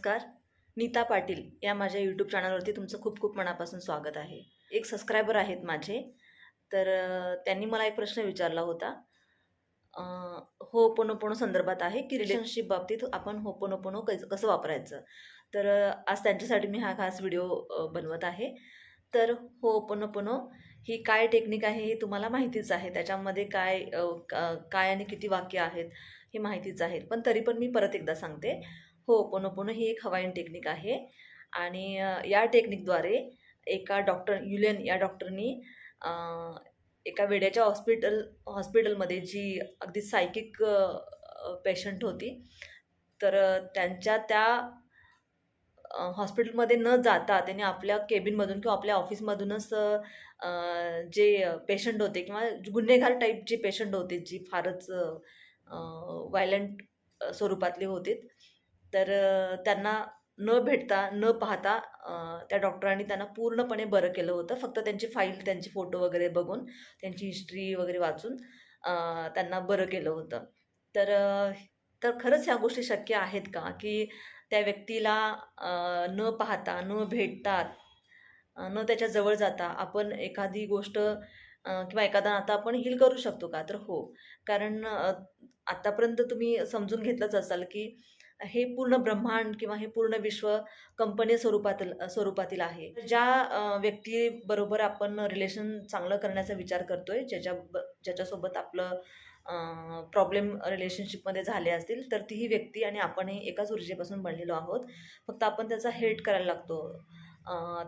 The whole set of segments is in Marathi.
नमस्कार. नीता पाटील या माझ्या यूट्यूब चॅनलवरती तुमचं खूप खूप मनापासून स्वागत आहे. एक सबस्क्रायबर आहेत माझे, तर त्यांनी मला एक प्रश्न विचारला होता. अ, होपोनोपोनो संदर्भात आहे, की रिलेशनशिप बाबतीत आपण होपोनोपोनो कसं वापरायचं? तर आज त्यांच्यासाठी मी हा खास व्हिडिओ बनवत आहे. तर होपोनोपोनो ही काय टेक्निक आहे हे तुम्हाला माहितीच आहे. त्याच्यामध्ये काय आणि किती वाक्य आहेत हे माहितीच आहे. पण तरी पण मी परत एकदा सांगते. होपोनोपोनो ही एक हवाईन टेक्निक आहे आणि या टेक्निकद्वारे एका डॉक्टर युलियन या डॉक्टरनी अ, एका वेड्याच्या हॉस्पिटलमध्ये जी अगदी सायकिक पेशंट होती. तर त्यांच्या त्या हॉस्पिटलमध्ये न जाता त्यांनी आपल्या केबिनमधून किंवा आपल्या ऑफिसमधूनच जे पेशंट होते किंवा गुन्हेगार टाइप जे पेशंट होते, जी फारच व्हायलंट स्वरूपातले होते. तर त्यांना न भेटता, न पाहता त्या डॉक्टरांनी त्यांना पूर्णपणे बरं केलं होतं. फक्त त्यांची फाईल, त्यांचे फोटो वगैरे बघून, त्यांची हिस्ट्री वगैरे वाचून त्यांना बरं केलं होतं. तर तर खरंच ह्या गोष्टी शक्य आहेत का? की त्या व्यक्तीला न पाहता, न भेटता, न त्याच्या जवळ जाता आपण एखादी गोष्ट किंवा एखादा नातं आपण हील करू शकतो का? तर हो. कारण आत्तापर्यंत तुम्ही समजून घेतलंच असाल, की हे पूर्ण ब्रह्मांड किंवा हे पूर्ण विश्व कंपनी स्वरूपातील आहे. ज्या व्यक्तीबरोबर आपण रिलेशन चांगलं करण्याचा विचार करतोय, ज्याच्यासोबत आपलं प्रॉब्लेम रिलेशनशिपमध्ये झाले असतील, तर ती ही व्यक्ती आणि आपणही एकाच ऊर्जेपासून बनलेलो आहोत. फक्त आपण त्याचा हेट करायला लागतो,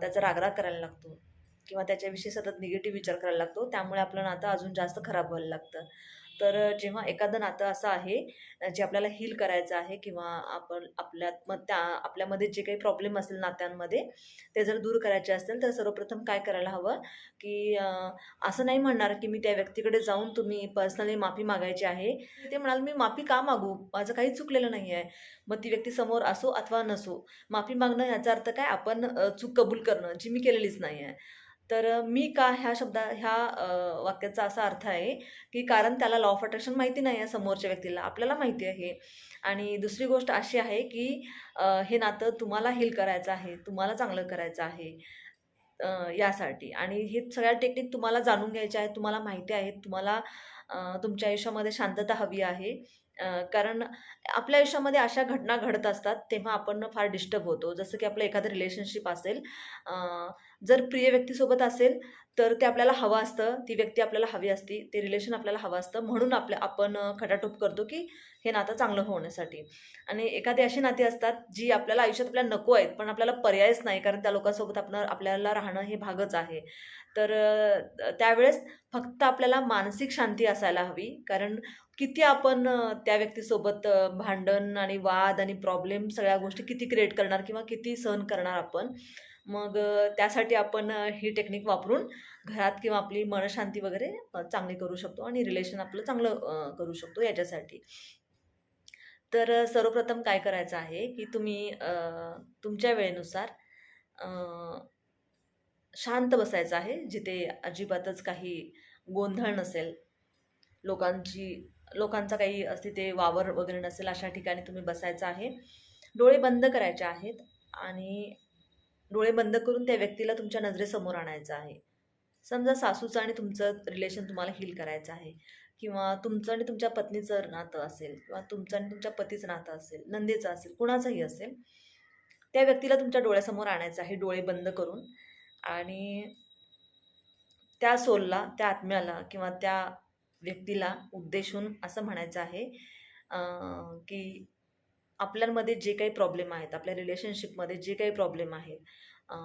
त्याचा राग-राग करायला लागतो किंवा त्याच्याविषयी सतत निगेटिव्ह विचार करायला लागतो. त्यामुळे आपलं नातं अजून जास्त खराब व्हायला लागतं. तर जेव्हा एखादं नातं असं आहे जे आपल्याला हील करायचं आहे किंवा आपण आपल्यामध्ये जे काही प्रॉब्लेम असेल नात्यांमध्ये, ते जर दूर करायचे असतील, तर सर्वप्रथम काय करायला हवं, की असं नाही म्हणणार, की मी त्या व्यक्तीकडे जाऊन तुम्ही पर्सनली माफी मागायची आहे. ते म्हणाल, "मी माफी का मागू? माझं काही चुकलेलं नाही आहे." मग ती व्यक्ती समोर असो अथवा नसो, माफी मागणं याचा अर्थ काय? आपण चूक कबूल करणं, जी मी केलेलीच नाही आहे. तर मी का ह्या वाक्याचा असा अर्थ आहे, की कारण त्याला लॉ ऑफ अट्रॅक्शन माहिती नाही आहे समोरच्या व्यक्तीला. आपल्याला माहिती आहे. आणि दुसरी गोष्ट अशी आहे, की हे नातं तुम्हाला हील करायचं आहे, तुम्हाला चांगलं करायचं आहे. यासाठी आणि हे सगळ्या टेक्निक तुम्हाला जाणून घ्यायच्या आहेत, तुम्हाला माहिती आहेत. तुम्हाला तुमच्या आयुष्यामध्ये शांतता हवी आहे. कारण आपल्या आयुष्यामध्ये अशा घटना घडत असतात, तेव्हा आपण फार डिस्टर्ब होतो. जसं की आपलं एखादं रिलेशनशिप असेल, अ, जर प्रिय व्यक्तीसोबत असेल, तर ते आपल्याला हवं असतं, ती व्यक्ती आपल्याला हवी असती, ते रिलेशन आपल्याला हवं असतं. म्हणून आपण खटाटोप करतो, की हे नातं चांगलं होण्यासाठी. आणि एखादी अशी नाती असतात, जी आपल्याला आयुष्यात नको आहेत, पण आपल्याला पर्यायच नाही, कारण त्या लोकांसोबत आपल्याला राहणं हे भागच आहे. तर त्यावेळेस फक्त आपल्याला मानसिक शांती असायला हवी. कारण किती आपण त्या व्यक्तीसोबत भांडण आणि वाद आणि प्रॉब्लेम सगळ्या गोष्टी किती क्रिएट करणार किंवा किती सहन करणार आपण. मग त्यासाठी आपण ही टेक्निक वापरून घरात किंवा आपली मनःशांती वगैरे चांगली करू शकतो आणि रिलेशन आपलं चांगलं करू शकतो याच्यासाठी. तर सर्वप्रथम काय करायचं आहे, की तुम्ही तुमच्या वेळेनुसार अ, शांत बसायचं आहे. जिथे अजिबातच काही गोंधळ नसेल, लोकांची लोकांचा काही तिथे वावर वगैरे नसेल, अशा ठिकाणी तुम्ही बसायचं आहे. डोळे बंद करायचे आहेत आणि डोळे बंद करून त्या व्यक्तीला तुमच्या नजरेसमोर आणायचं आहे. समजा सासूचं आणि तुमचं रिलेशन तुम्हाला हील करायचं आहे किंवा तुमचं आणि तुमच्या पत्नीचं नातं असेल किंवा तुमचं आणि तुमच्या पतीचं नातं असेल, नंदेचं असेल, कुणाचंही असेल. त्या व्यक्तीला तुमच्या डोळ्यासमोर आणायचं आहे डोळे बंद करून आणि त्या सोलला, त्या आत्म्याला किंवा त्या व्यक्तीला उद्देशून असं म्हणायचं आहे, की आपल्यामध्ये जे काही प्रॉब्लेम आहेत, आपल्या रिलेशनशिपमध्ये जे काही प्रॉब्लेम आहेत, अ,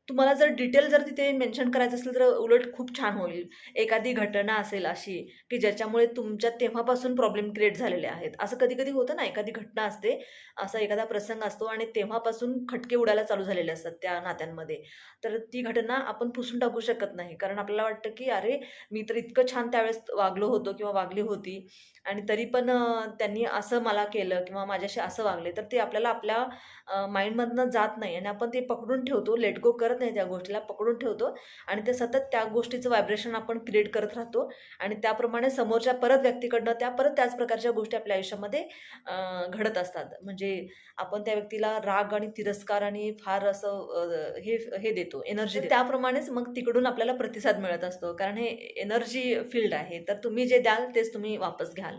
तुम्हाला जर डिटेल जर तिथे मेन्शन करायचं असेल, तर उलट खूप छान होईल. एखादी घटना असेल अशी, की ज्याच्यामुळे तुमच्यात तेव्हापासून प्रॉब्लेम क्रिएट झालेले आहेत. असं कधी-कधी होतं ना, एखादी घटना असते, असा एखादा प्रसंग असतो आणि तेव्हापासून खटके उडायला चालू झालेले असतात त्या नात्यांमध्ये. तर ती घटना आपण पुसून टाकू शकत नाही. कारण आपल्याला वाटतं, की "अरे, मी तर इतकं छान त्यावेळेस वागलो होतो किंवा वागली होती आणि तरी पण त्यांनी असं मला केलं किंवा माझ्याशी असं वागले." तर ते आपल्याला आपल्या माइंडमधनं जात नाही आणि आपण ते पकडून ठेवतो, लेट गो करत सोडत नाही त्या गोष्टीला, पकडून ठेवतो आणि ते सतत त्या गोष्टीचं व्हायब्रेशन आपण क्रिएट करत राहतो आणि त्याप्रमाणे समोरच्या परत व्यक्तीकडनं परत त्याच प्रकारच्या गोष्टी आपल्या आयुष्यामध्ये घडत असतात. म्हणजे आपण त्या व्यक्तीला राग आणि तिरस्कार आणि फार असं हे हे देतो, एनर्जी देतो. त्याप्रमाणेच मग तिकडून आपल्याला प्रतिसाद मिळत असतो. कारण हे एनर्जी फील्ड आहे. तर तुम्ही जे द्याल तेच तुम्ही वापस घ्याल.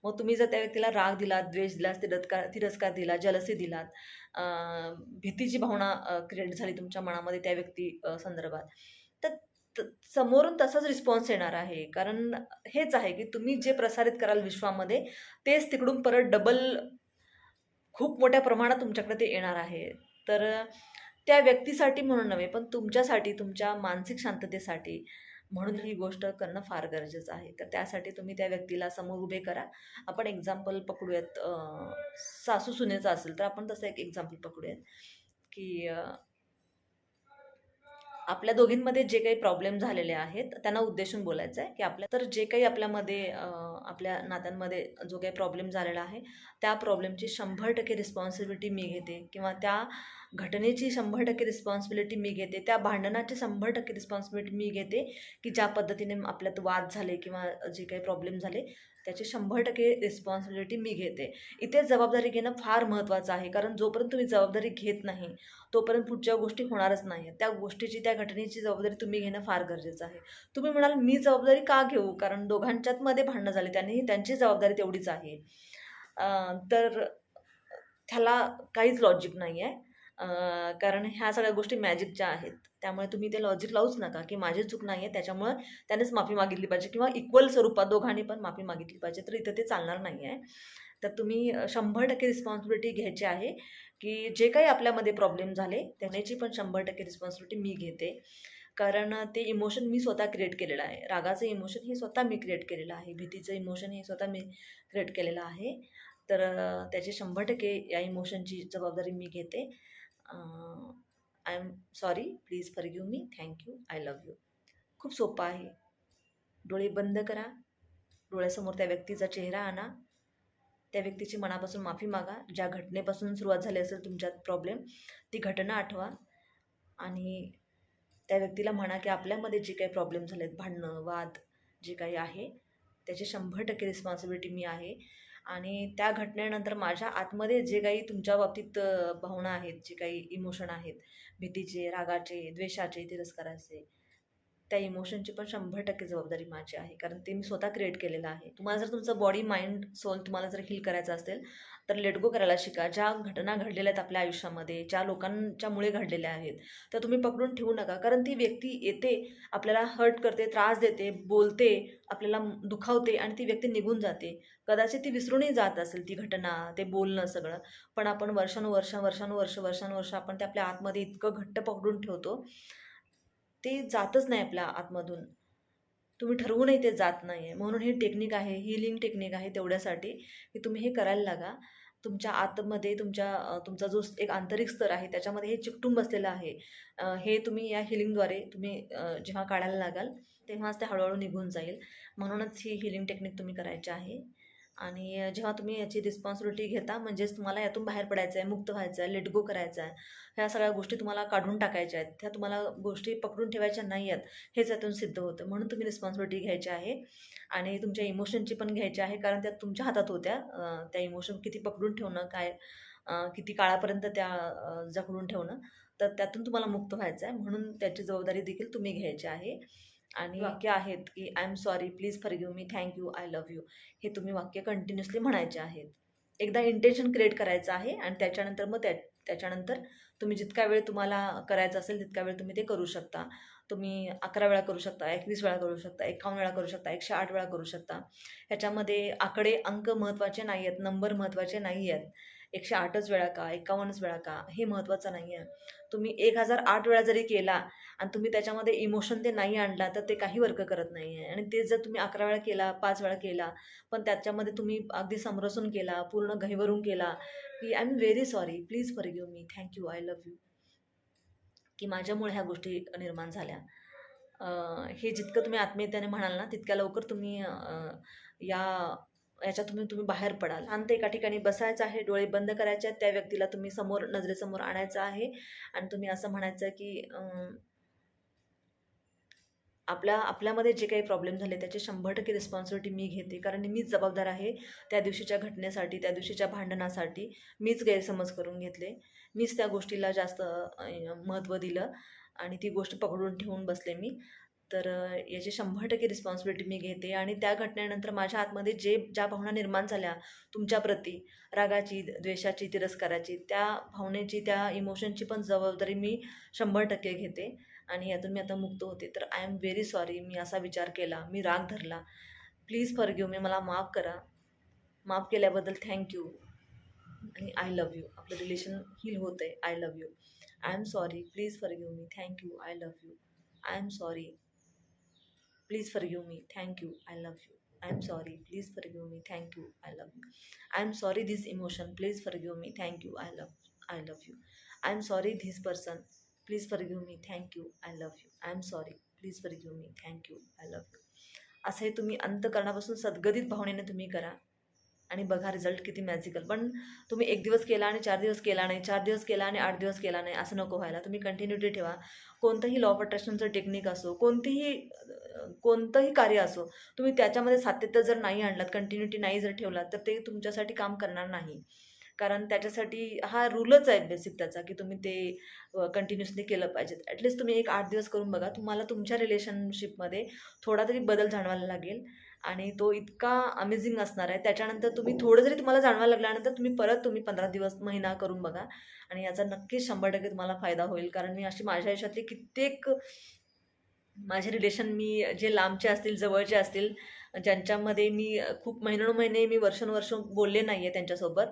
मग तुम्ही जर त्या व्यक्तीला राग दिलात, द्वेष दिलात, तिरस्कार दिला, जलसी दिलात, भीतीची भावना क्रिएट झाली तुमच्या मनामध्ये त्या व्यक्ती संदर्भात, तर समोरून तसाच रिस्पॉन्स येणार आहे. कारण हेच आहे की तुम्ही जे प्रसारित कराल विश्वामध्ये, तेच तिकडून परत डबल खूप मोठ्या प्रमाणात तुमच्याकडे ते येणार आहे. तर त्या व्यक्तीसाठी म्हणून नव्हे, पण तुमच्यासाठी, तुमच्या मानसिक शांततेसाठी म्हणून ही गोष्ट करणं फार गरजेचं आहे. तर त्यासाठी तुम्ही त्या व्यक्तीला समोर उभे करा. आपण एक्झाम्पल पकडूयात, सासू-सुनेचं असेल तर आपण तसं एक एक्झाम्पल पकडूयात, की आपल्या दोघींमध्ये जे काही प्रॉब्लेम झालेले आहेत त्यांना उद्देशून बोलायचं आहे, की तर जे काही आपल्यामध्ये आपल्या नात्यांमध्ये जो काही प्रॉब्लेम झालेला आहे, त्या प्रॉब्लेमची 100% रिस्पॉन्सिबिलिटी मी घेते किंवा त्या घटनेची 100% रिस्पॉन्सिबिलिटी मी घेते, त्या भांडणाची 100% रिस्पॉन्सिबिलिटी मी घेते, की ज्या पद्धतीने आपल्यात वाद झाले किंवा जे काही प्रॉब्लेम झाले त्याची 100% रिस्पॉन्सिबिलिटी मी घेते. इथे जबाबदारी घेणं फार महत्त्वाचं आहे. कारण जोपर्यंत तुम्ही जबाबदारी घेत नाही, तोपर्यंत पुढच्या गोष्टी होणारच नाही. त्या गोष्टीची, त्या घटनेची जबाबदारी तुम्ही घेणं फार गरजेचं आहे. तुम्ही म्हणाल, "मी जबाबदारी का घेऊ?" कारण दोघांच्यात मध्ये भांडणं झाली, त्यांची जबाबदारी तेवढीच आहे. तर त्याला काहीच लॉजिक नाही आहे. कारण ह्या सगळ्या गोष्टी मॅजिकच्या आहेत. त्यामुळे तुम्ही ते लॉजिक लावूच नका, की माझी चूक नाही आहे, त्याच्यामुळं त्यानेच माफी मागितली पाहिजे किंवा इक्वल स्वरूपात दोघांनी पण माफी मागितली पाहिजे. तर इथं ते चालणार नाही आहे. तर तुम्ही 100% रिस्पॉन्सिबिलिटी घ्यायची आहे, की जे काही आपल्यामध्ये प्रॉब्लेम झाले त्याची पण 100% रिस्पॉन्सिबिलिटी मी घेते. कारण ते इमोशन मी स्वतः क्रिएट केलेलं आहे. रागाचं इमोशन हे स्वतः मी क्रिएट केलेलं आहे. भीतीचं इमोशन हे स्वतः मी क्रिएट केलेलं आहे. तर त्याची 100% या इमोशनची जबाबदारी मी घेते. I am sorry, please forgive me, thank you, I love you. खूप सोपं आहे. डोळे बंद करा, डोळ्यासमोर त्या व्यक्तीचा चेहरा आणा, त्या व्यक्तीची मनापासून माफी मागा. ज्या घटनेपासून सुरुवात झाली असेल तुमच्यात प्रॉब्लेम, ती घटना आठवा आणि त्या व्यक्तीला म्हणा, की आपल्यामध्ये जे काही प्रॉब्लेम झालेत, भांडणं, वाद जे काही आहे, त्याची 100% रिस्पॉन्सिबिलिटी मी आहे. आणि त्या घटनेनंतर माझ्या आतमध्ये जे काही तुमच्या बाबतीत भावना आहेत, जे काही इमोशन आहेत, भीतीचे, रागाचे, द्वेषाचे, तिरस्काराचे, त्या इमोशनची पण 100% जबाबदारी माझी आहे. कारण ते मी स्वतः क्रिएट केलेलं आहे. तुम्हाला जर तुमचं बॉडी, माइंड, सोल तुम्हाला जर हील करायचं असेल, तर लेट गो करायला शिका. ज्या घटना घडलेल्या आहेत आपल्या आयुष्यामध्ये, ज्या लोकांच्यामुळे घडलेल्या आहेत, त्या तुम्ही पकडून ठेवू नका. कारण ती व्यक्ती येते, आपल्याला हर्ट करते, त्रास देते, बोलते, आपल्याला दुखावते आणि ती व्यक्ती निघून जाते. कदाचित ती विसरूनही जात असेल ती घटना, ते बोलणं सगळं. पण आपण वर्षानुवर्ष आपण ते आपल्या आतमध्ये इतकं घट्ट पकडून ठेवतो, ते जातच नाही आपल्या आतमधून. तुम्ही ठरवूनही ते जात नाही आहे. म्हणून ही टेक्निक आहे, हीलिंग टेक्निक आहे तेवढ्यासाठी, की तुम्ही हे करायला लागा. तुमच्या आतमध्ये तुमचा जो एक आंतरिक स्तर आहे त्याच्यामध्ये हे चिकटून बसलेलं आहे. हे तुम्ही या हीलिंगद्वारे तुम्ही जेव्हा काढायला लागाल, तेव्हाच ते हळूहळू निघून जाईल. म्हणूनच ही हीलिंग टेक्निक तुम्ही करायची आहे. आणि जेव्हा तुम्ही याची रिस्पॉन्सिबिलिटी घेता, म्हणजेच तुम्हाला यातून बाहेर पडायचं आहे, मुक्त व्हायचं आहे, लेट गो करायचं आहे. ह्या सगळ्या गोष्टी तुम्हाला काढून टाकायच्या आहेत. त्या तुम्हाला गोष्टी पकडून ठेवायच्या नाही आहेत, हेच यातून सिद्ध होतं. म्हणून तुम्ही रिस्पॉन्सिबिलिटी घ्यायची आहे आणि तुमच्या इमोशनची पण घ्यायची आहे. कारण त्या तुमच्या हातात होत्या. त्या इमोशन किती पकडून ठेवणं, काय किती काळापर्यंत त्या जखडून ठेवणं, तर त्यातून तुम्हाला मुक्त व्हायचं आहे. म्हणून त्याची जबाबदारी देखील तुम्ही घ्यायची आहे. आणि वाक्य आहेत, की I am sorry, please forgive me, thank you, I love you. हे तुम्ही वाक्य कंटिन्युअसली म्हणायचे आहेत. एकदा इंटेन्शन क्रिएट करायचं आहे आणि त्याच्यानंतर मग त्याच्यानंतर तुम्ही जितका वेळ तुम्हाला करायचं असेल तितका वेळ तुम्ही ते करू शकता. तुम्ही 11 वेळा करू शकता, 21 वेळा करू शकता, 51 वेळा करू शकता, 108 वेळा करू शकता. ह्याच्यामध्ये आकडे, अंक महत्त्वाचे नाही आहेत, नंबर महत्त्वाचे नाही आहेत. 108च वेळा का, 51च वेळा का, हे महत्त्वाचं नाही आहे. तुम्ही 1008 वेळा जरी केला आणि तुम्ही त्याच्यामध्ये इमोशन ते नाही आणला, तर ते काही वर्क करत नाही आहे. आणि ते जर तुम्ही 11 वेळा केला, 5 वेळा केला, पण त्याच्यामध्ये तुम्ही अगदी समरसून केला, पूर्ण गहिवरून केला, की I am very sorry, please forgive me, thank you, I love you, की माझ्यामुळे ह्या गोष्टी निर्माण झाल्या. हे जितकं तुम्ही आत्मीयतेने म्हणाल ना, तितक्या लवकर तुम्ही या याच्यातून तुम्ही बाहेर पडाल. शांत एका ठिकाणी बसायचं आहे, डोळे बंद करायचे आहेत, त्या व्यक्तीला तुम्ही समोर नजरेसमोर आणायचं आहे आणि तुम्ही असं म्हणायचं की आपल्यामध्ये जे काही प्रॉब्लेम झाले त्याची 100% रिस्पॉन्सिबिलिटी मी घेते, कारण मीच जबाबदार आहे त्या दिवशीच्या घटनेसाठी, त्या दिवशीच्या भांडणासाठी. मीच गैरसमज करून घेतले, मीच त्या गोष्टीला जास्त महत्त्व दिलं आणि ती गोष्ट पकडून ठेवून बसले मी. तर याची 100% रिस्पॉन्सिबिलिटी मी घेते आणि त्या घटनेनंतर माझ्या आतमध्ये ज्या भावना निर्माण झाल्या तुमच्याप्रती, रागाची, द्वेषाची, तिरस्काराची, त्या भावनेची, त्या इमोशनची पण जबाबदारी मी 100% घेते आणि यातून मी आता मुक्त होते. तर आय एम व्हेरी सॉरी, मी असा विचार केला, मी राग धरला. प्लीज फॉरगिव्ह मी, मला माफ करा. माफ केल्याबद्दल थँक यू आणि आय लव्ह यू. आपलं रिलेशन हील होतं आहे. I love you. I am sorry. Please forgive me. Thank you. I love you. I am sorry. Please forgive me. Thank you. I love you. I'm sorry. Please forgive me. Thank you. I love you. I'm sorry this emotion. Please forgive me. Thank you. I love you. I'm sorry this person. Please forgive me. Thank you. I love you. I'm sorry. Please forgive me. Thank you. I love you. असं तुम्ही अंतःकरणापासून सद्गदित भावनेने तुम्ही करा आणि बघा रिझल्ट किती मॅजिकल. पण तुम्ही 1 दिवस केला आणि 4 दिवस केला नाही, 4 दिवस केला आणि 8 दिवस केला नाही, असं नको व्हायला. तुम्ही कंटिन्युटी ठेवा. कोणतंही लॉ ऑफ अट्रॅक्शनचं टेक्निक असो, कोणतंही कार्य असो, तुम्ही त्याच्यामध्ये सातत्य जर नाही आणलात, कंटिन्युटी नाही जर ठेवलात, तर ते तुमच्यासाठी काम करणार नाही. कारण त्याच्यासाठी हा रूलच आहे बेसिक त्याचा, की तुम्ही ते कंटिन्युअसली केलं पाहिजे. ॲटलीस्ट तुम्ही एक 8 दिवस करून बघा. तुम्हाला तुमच्या रिलेशनशिपमध्ये थोडा तरी बदल जाणवायला लागेल आणि तो इतका अमेझिंग असणार आहे. त्याच्यानंतर तुम्ही थोडं जरी तुम्हाला जाणवायला लागल्यानंतर तुम्ही 15 दिवस, महिना करून बघा आणि याचा नक्कीच 100% तुम्हाला फायदा होईल. कारण मी अशी माझ्या आयुष्यातली कित्येक माझे रिलेशन मी जे लांबचे असतील, जवळचे असतील, ज्यांच्यामध्ये मी खूप महिनोन्महिने, मी वर्षानुवर्ष बोलले नाही आहे त्यांच्यासोबत,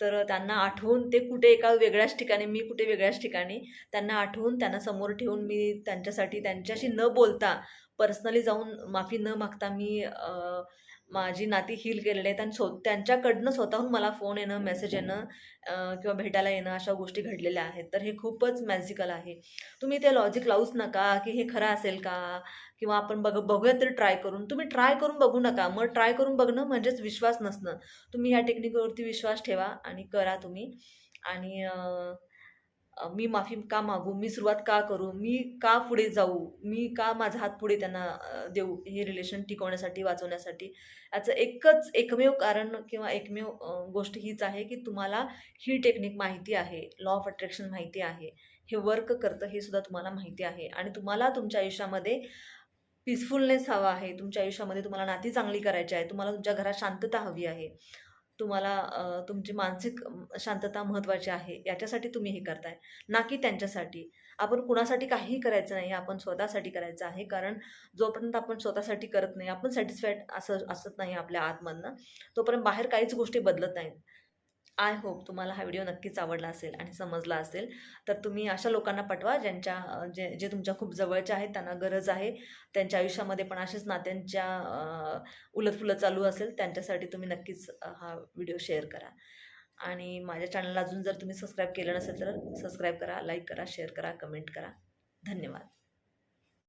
तर त्यांना आठवून ते कुठे एका वेगळ्याच ठिकाणी, मी कुठे वेगळ्याच ठिकाणी, त्यांना आठवून, त्यांना समोर ठेवून मी त्यांच्याशी न बोलता, पर्सनली जाऊन माफी न मागता मी माझी नाती हील केलेली आहेत आणि त्यांच्याकडनं स्वतःहून मला फोन येणं, मेसेज येणं किंवा भेटायला येणं, अशा गोष्टी घडलेल्या आहेत. तर हे खूपच मॅजिकल आहे. तुम्ही ते लॉजिक लावूच नका, की हे खरं असेल का? किंवा आपण बघूया तरी ट्राय करून. तुम्ही ट्राय करून बघू नका. मग ट्राय करून बघणं म्हणजेच विश्वास नसणं. तुम्ही ह्या टेक्निकवरती विश्वास ठेवा आणि करा तुम्ही. आणि मी माफी का मागू? मी सुरुवात का करू? मी का पुढे जाऊ? मी का माझा हात पुढे त्यांना देऊ? हे रिलेशन टिकवण्यासाठी, वाचवण्यासाठी. याचं एकमेव कारण किंवा एकमेव गोष्ट हीच आहे, की तुम्हाला ही टेक्निक माहिती आहे. लॉ ऑफ अट्रॅक्शन माहिती आहे. हे वर्क करतं हे सुद्धा तुम्हाला माहिती आहे आणि तुम्हाला तुमच्या आयुष्यामध्ये पीसफुलनेस हवा आहे. तुमच्या आयुष्यामध्ये तुम्हाला नाती चांगली करायची आहे. तुम्हाला तुमच्या घरात शांतता हवी आहे. तुम्हाला तुमची मानसिक शांतता महत्त्वाची आहे. याच्यासाठी तुम्ही हे करताय, ना की त्यांच्यासाठी. आपण कुणासाठी काहीही करायचं नाही. आपण स्वतःसाठी करायचं आहे. कारण जोपर्यंत आपण स्वतःसाठी करत नाही, आपण सॅटिस्फाईड असत नाही आपल्या आतमधनं, तोपर्यंत बाहेर काहीच गोष्टी बदलत नाहीत. आय होप तुम्हाला हा व्हिडिओ नक्कीच आवडला असेल आणि समजला असेल. तर तुम्ही अशा लोकांना पाठवा जे तुमच्या खूप जवळचे आहेत, त्यांना गरज आहे. त्यांच्या आयुष्यामध्ये पण असेच नात्यांच्या उलटफुलट चालू असेल, त्यांच्यासाठी तुम्ही नक्कीच हा व्हिडिओ शेअर करा. आणि माझ्या चॅनलला अजून जर तुम्ही सबस्क्राईब केलं नसेल तर सबस्क्राईब करा, लाईक करा, शेअर करा, कमेंट करा. धन्यवाद.